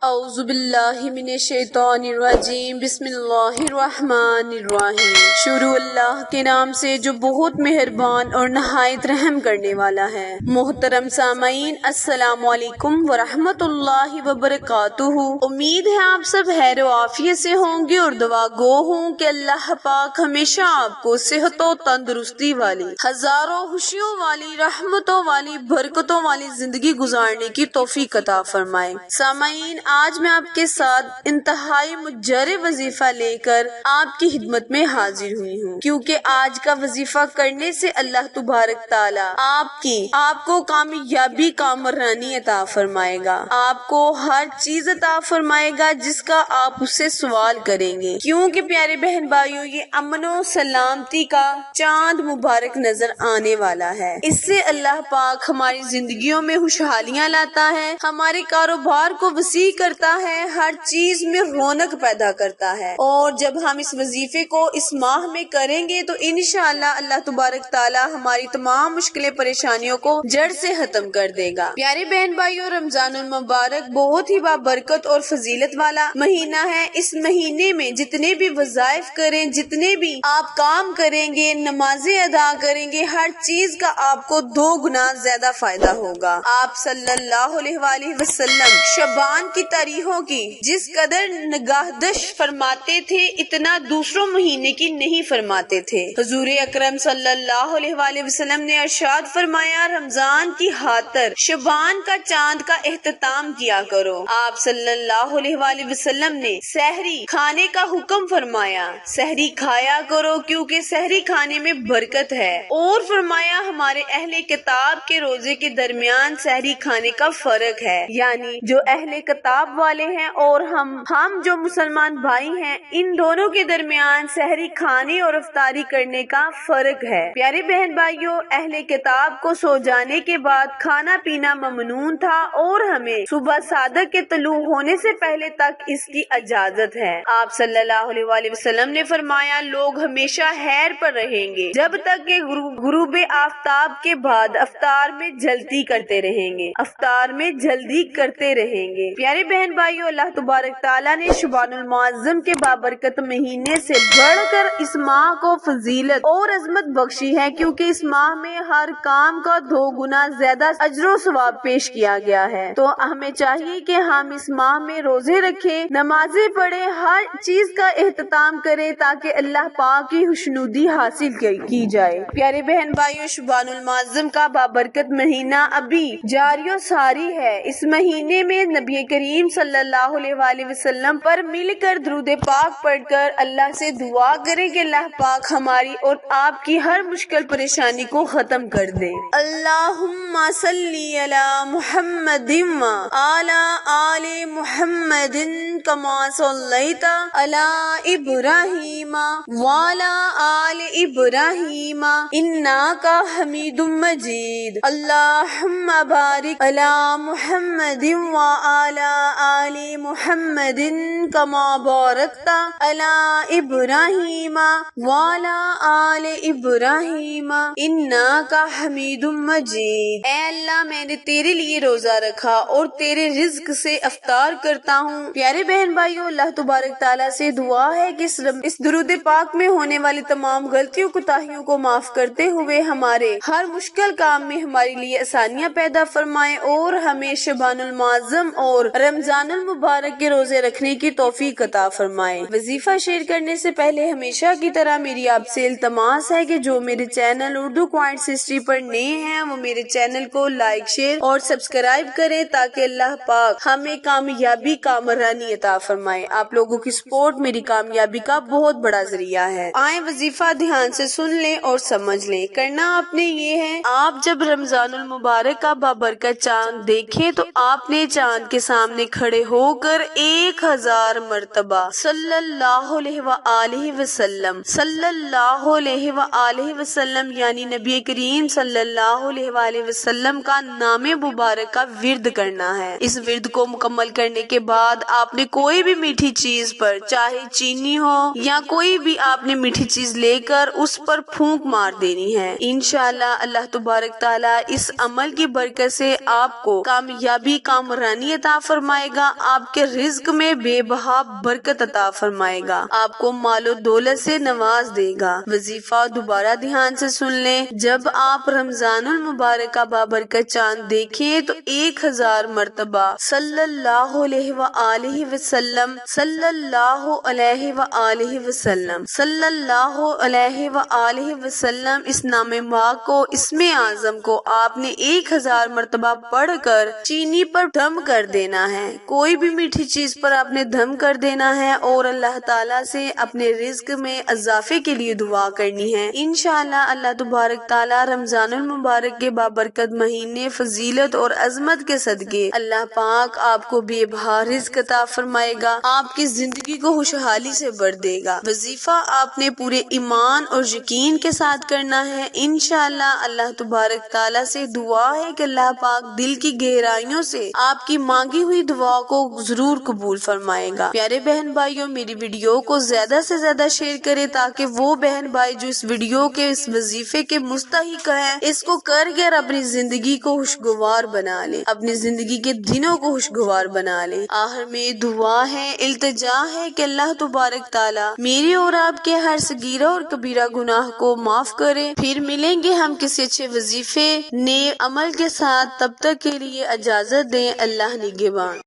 اعوذ باللہ من الشیطان الرجیم، بسم اللہ الرحمن الرحیم۔ شروع اللہ کے نام سے جو بہت مہربان اور نہایت رحم کرنے والا ہے۔ محترم سامعین، السلام علیکم ورحمۃ اللہ وبرکاتہ۔ امید ہے آپ سب خیر و عافیت سے ہوں گے اور دعا گو ہوں کہ اللہ پاک ہمیشہ آپ کو صحت و تندرستی والی، ہزاروں خوشیوں والی، رحمتوں والی، برکتوں والی زندگی گزارنے کی توفیق عطا فرمائے۔ سامعین، آج میں آپ کے ساتھ انتہائی مجرب وظیفہ لے کر آپ کی خدمت میں حاضر ہوئی ہوں، کیونکہ آج کا وظیفہ کرنے سے اللہ تبارک تعالیٰ آپ کو کامیابی کامرانی عطا فرمائے گا، آپ کو ہر چیز عطا فرمائے گا جس کا آپ اس سے سوال کریں گے، کیونکہ پیارے بہن بھائیوں، یہ امن و سلامتی کا چاند مبارک نظر آنے والا ہے۔ اس سے اللہ پاک ہماری زندگیوں میں خوشحالیاں لاتا ہے، ہمارے کاروبار کو وسیع کرتا ہے، ہر چیز میں رونق پیدا کرتا ہے، اور جب ہم اس وظیفے کو اس ماہ میں کریں گے تو انشاءاللہ اللہ تبارک تعالی ہماری تمام مشکلیں پریشانیوں کو جڑ سے ختم کر دے گا۔ پیارے بہن بھائیوں، رمضان المبارک بہت ہی بابرکت اور فضیلت والا مہینہ ہے۔ اس مہینے میں جتنے بھی وظائف کریں، جتنے بھی آپ کام کریں گے، نمازیں ادا کریں گے، ہر چیز کا آپ کو 2 گنا زیادہ فائدہ ہوگا۔ آپ صلی اللہ علیہ وآلہ وسلم شعبان کی تاریخوں کی جس قدر نگہداشت فرماتے تھے، اتنا دوسروں مہینے کی نہیں فرماتے تھے۔ حضور اکرم صلی اللہ علیہ وآلہ وسلم نے ارشاد فرمایا، رمضان کی خاطر شعبان کا چاند کا اہتمام کیا کرو۔ آپ صلی اللہ علیہ وآلہ وسلم نے سحری کھانے کا حکم فرمایا، سحری کھایا کرو کیونکہ سحری کھانے میں برکت ہے، اور فرمایا ہمارے اہل کتاب کے روزے کے درمیان سحری کھانے کا فرق ہے، یعنی جو اہل کتاب والے ہیں اور ہم جو مسلمان بھائی ہیں، ان دونوں کے درمیان سحری کھانے اور افطاری کرنے کا فرق ہے۔ پیارے بہن بھائیوں، اہل کتاب کو سو جانے کے بعد کھانا پینا ممنوع تھا، اور ہمیں صبح صادق کے طلوع ہونے سے پہلے تک اس کی اجازت ہے۔ آپ صلی اللہ علیہ وآلہ وسلم نے فرمایا، لوگ ہمیشہ خیر پر رہیں گے جب تک کہ غروب آفتاب کے بعد افطار میں جلدی کرتے رہیں گے، افطار میں جلدی کرتے رہیں گے۔ پیارے بہن بھائیوں، اللہ تبارک تعالیٰ نے شعبان المعظم کے بابرکت مہینے سے بڑھ کر اس ماہ کو فضیلت اور عظمت بخشی ہے، کیونکہ اس ماہ میں ہر کام کا 2 گنا زیادہ اجر و ثواب پیش کیا گیا ہے۔ تو ہمیں چاہیے کہ ہم اس ماہ میں روزے رکھیں، نمازیں پڑھیں، ہر چیز کا اہتمام کریں تاکہ اللہ پاک کی خوشنودی حاصل کی جائے۔ پیارے بہن بھائیوں، شعبان المعظم کا بابرکت مہینہ ابھی جاری و ساری ہے۔ اس مہینے میں نبی کریم صلی اللہ علیہ وآلہ وسلم پر مل کر درود پاک پڑھ کر اللہ سے دعا کریں کہ اللہ پاک ہماری اور آپ کی ہر مشکل پریشانی کو ختم کر دے۔ اللہم صلی علی محمد وعلی آل محمد کما صلیت علی ابراہیم وعلی آل ابراہیم انک حمید مجید۔ اللہم بارک علی محمد وعلی آل محمد کما بارکت علی ابراہیم وعلی آل ابراہیم انک حمید مجید۔ اے اللہ، میں نے تیرے لیے روزہ رکھا اور تیرے رزق سے افطار کرتا ہوں۔ پیارے بہن بھائیوں، اللہ تبارک تعالیٰ سے دعا ہے کہ اس درود پاک میں ہونے والی تمام غلطیوں کوتاہیوں کو معاف کرتے ہوئے ہمارے ہر مشکل کام میں ہمارے لیے آسانیاں پیدا فرمائے، اور ہمیں شعبان المعظم اور رمضان المبارک کے روزے رکھنے کی توفیق عطا فرمائے۔ وظیفہ شیئر کرنے سے پہلے ہمیشہ کی طرح میری آپ سے التماس ہے کہ جو میرے چینل اردو کوائنٹس ہسٹری پر نئے ہیں وہ میرے چینل کو لائک، شیئر اور سبسکرائب کریں تاکہ اللہ پاک ہمیں کامیابی کامرانی عطا فرمائے۔ آپ لوگوں کی سپورٹ میری کامیابی کا بہت بڑا ذریعہ ہے۔ آئیں وظیفہ دھیان سے سن لیں اور سمجھ لیں۔ کرنا آپ نے یہ ہے، آپ جب رمضان المبارک کا بابرکت چاند دیکھیں تو آپ نے چاند کے سامنے کھڑے ہو کر 1000 مرتبہ صلی اللہ علیہ وآلہ وسلم، صلی اللہ علیہ وآلہ وسلم یعنی نبی کریم صلی اللہ علیہ وآلہ وسلم کا نام مبارک کا ورد کرنا ہے۔ اس ورد کو مکمل کرنے کے بعد آپ نے کوئی بھی میٹھی چیز پر، چاہے چینی ہو یا کوئی بھی آپ نے میٹھی چیز لے کر اس پر پھونک مار دینی ہے۔ انشاءاللہ اللہ تبارک تعالیٰ اس عمل کی برکت سے آپ کو کامیابی کامرانی عطا فرمائے گا، گا، آپ کے رزق میں بے بہا برکت عطا فرمائے گا، آپ کو مال و دولت سے نواز دے گا۔ وظیفہ دوبارہ دھیان سے سن لیں، جب آپ رمضان المبارک کا بابرکت چاند دیکھیں تو 1000 مرتبہ صلی اللہ علیہ وآلہ وسلم، صلی اللہ علیہ وآلہ وسلم، صلی اللہ علیہ وآلہ وسلم اس نام پاک کو، اسم اعظم کو آپ نے 1000 مرتبہ پڑھ کر چینی پر دم کر دینا ہے۔ کوئی بھی میٹھی چیز پر آپ نے دم کر دینا ہے اور اللہ تعالیٰ سے اپنے رزق میں اضافے کے لیے دعا کرنی ہے۔ انشاءاللہ اللہ تبارک تعالیٰ رمضان المبارک کے بابرکت مہینے فضیلت اور عظمت کے صدقے اللہ پاک آپ کو بے بہا رزق عطا فرمائے گا، آپ کی زندگی کو خوشحالی سے بھر دے گا۔ وظیفہ آپ نے پورے ایمان اور یقین کے ساتھ کرنا ہے۔ انشاءاللہ اللہ تبارک تعالیٰ سے دعا ہے کہ اللہ پاک دل کی گہرائیوں سے آپ کی مانگی ہوئی دعا کو ضرور قبول فرمائے گا۔ پیارے بہن بھائیوں، میری ویڈیو کو زیادہ سے زیادہ شیئر کریں تاکہ وہ بہن بھائی جو اس ویڈیو کے اس وظیفے کے مستحق ہیں، اس کو کر کے اپنی زندگی کو خوشگوار بنا لیں، اپنی زندگی کے دنوں کو خوشگوار بنا لیں۔ آخر میں دعا ہے، التجا ہے کہ اللہ تبارک تعالیٰ میرے اور آپ کے ہر صغیرہ اور کبیرہ گناہ کو معاف کرے۔ پھر ملیں گے ہم کسی اچھے وظیفے نیک عمل کے ساتھ، تب تک کے لیے اجازت دیں۔ اللہ نگہبان۔